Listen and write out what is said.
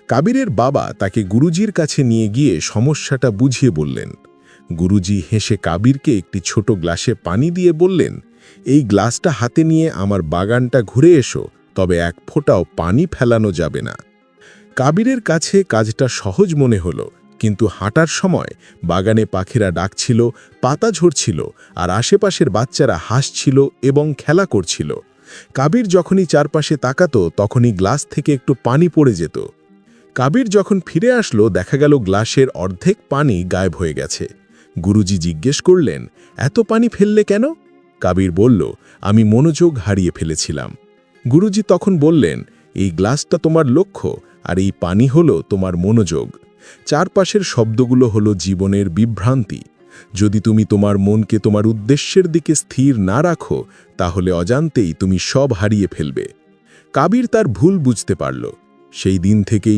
কাবিরের বাবা তাকে গুরুজির কাছে নিয়ে গিয়ে সমস্যাটা বুঝিয়ে বললেন। গুরুজি হেসে কাবিরকে একটি ছোট গ্লাসে পানি দিয়ে বললেন, এই গ্লাসটা হাতে নিয়ে আমার বাগানটা ঘুরে এসো, তবে এক ফোঁটাও পানি ফেলানো যাবে না। কাবিরের কাছে কাজটা সহজ মনে হলো, কিন্তু হাঁটার সময় বাগানে পাখিরা ডাকছিল, পাতা ঝরছিল, আর আশেপাশের বাচ্চারা হাসছিল এবং খেলা করছিল। কাবির যখনই চারপাশে তাকাতো তখনই গ্লাস থেকে একটু পানি পড়ে যেত। কাবির যখন ফিরে আসলো দেখা গেল গ্লাসের অর্ধেক পানি গায়েব হয়ে গেছে। গুরুজি জিজ্ঞেস করলেন, এত পানি ফেললে কেন? কাবির বলল, আমি মনোযোগ হারিয়ে ফেলেছিলাম। গুরুজি তখন বললেন, এই গ্লাসটা তোমার লক্ষ্য, আর এই পানি হলো তোমার মনোযোগ। চারপাশের শব্দগুলো হলো জীবনের বিভ্রান্তি। যদি তুমি তোমার মনকে তোমার উদ্দেশ্যের দিকে স্থির না রাখো, তাহলে অজান্তেই তুমি সব হারিয়ে ফেলবে। কাবির তার ভুল বুঝতে পারল। সেই দিন থেকেই